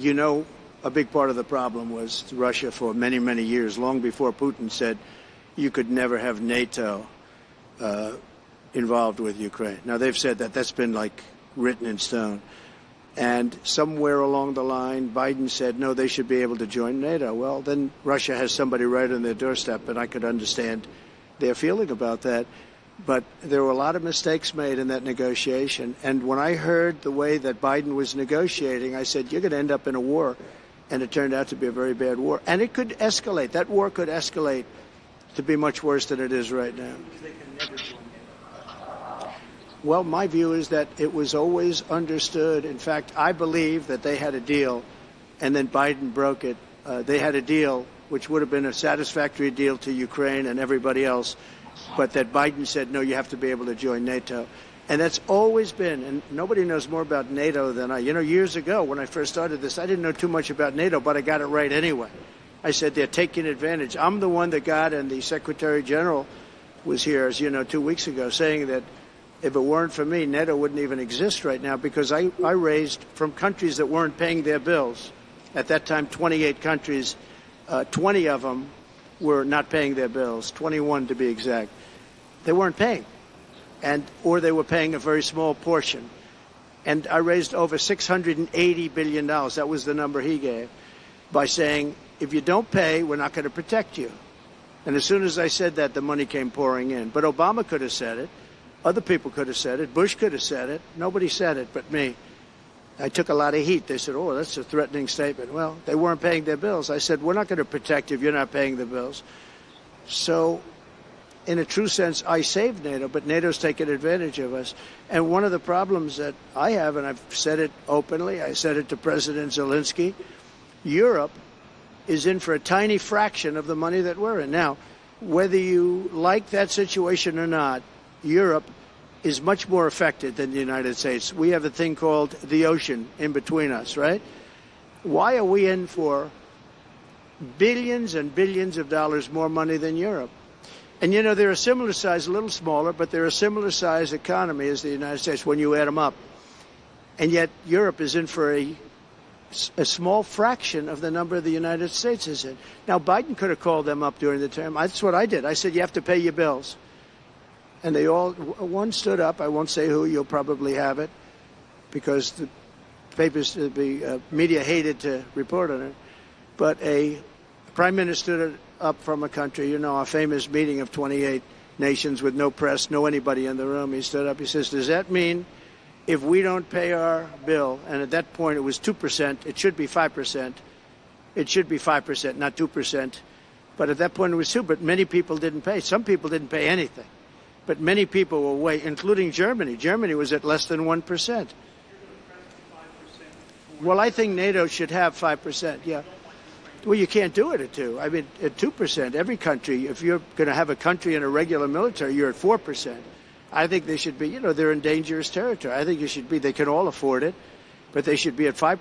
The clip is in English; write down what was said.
you know, a big part of the problem was Russia for many, many years, long before Putin said you could never have NATO involved with Ukraine. Now, they've said that. That's been, like, written in stone. And somewhere along the line, Biden said, no, they should be able to join NATO. Well, then Russia has somebody right on their doorstep, and I could understand their feeling about that. But there were a lot of mistakes made in that negotiation. And when I heard the way that Biden was negotiating, I said, you're going to end up in a war. And it turned out to be a very bad war. And it could escalate. That war could escalate to be much worse than it is right now. Well, my view is that it was always understood. In fact, I believe that they had a deal, and then Biden broke it. They had a deal which would have been a satisfactory deal to Ukraine and everybody else, but that Biden said, no, you have to be able to join NATO. And that's always been, and nobody knows more about NATO than I. You know, years ago when I first started this, I didn't know too much about NATO, but I got it right anyway. I said they're taking advantage. I'm the one that got, and the Secretary General was here, as you know, 2 weeks ago, saying that if it weren't for me, NATO wouldn't even exist right now, because I raised from countries that weren't paying their bills. At that time, 28 countries, 20 of them were not paying their bills, 21 to be exact. They weren't paying, or they were paying a very small portion. And I raised over $680 billion. That was the number he gave, by saying, if you don't pay, we're not going to protect you. And as soon as I said that, the money came pouring in. But Obama could have said it. Other people could have said it. Bush could have said it. Nobody said it but me. I took a lot of heat. They said, oh, that's a threatening statement. Well, they weren't paying their bills. I said, we're not going to protect you if you're not paying the bills. So, in a true sense, I saved NATO, but NATO's taken advantage of us. And one of the problems that I have, and I've said it openly, I said it to President Zelensky, Europe is in for a tiny fraction of the money that we're in. Now, whether you like that situation or not, Europe is much more affected than the United States. We have a thing called the ocean in between us, right? Why are we in for billions and billions of dollars more money than Europe? And, you know, they're a similar size, a little smaller, but they're a similar size economy as the United States when you add them up. And yet Europe is in for a small fraction of the number the United States is in. Now, Biden could have called them up during the term. That's what I did. I said, you have to pay your bills. And they all, one stood up. I won't say who. You'll probably have it, because the papers, the media hated to report on it. But a prime minister stood up from a country, you know, a famous meeting of 28 nations with no press, no anybody in the room. He stood up. He says, does that mean if we don't pay our bill, and at that point it was 2%, it should be 5%. It should be 5%, not 2%. But at that point it was 2%. But many people didn't pay. Some people didn't pay anything. But many people were way, including Germany. Germany was at less than 1%. Well, I think NATO should have 5%, yeah. Well, you can't do it at 2%. I mean, at 2%, every country, if you're going to have a country in a regular military, you're at 4%. I think they should be, you know, they're in dangerous territory. I think it should be, they can all afford it, but they should be at 5%.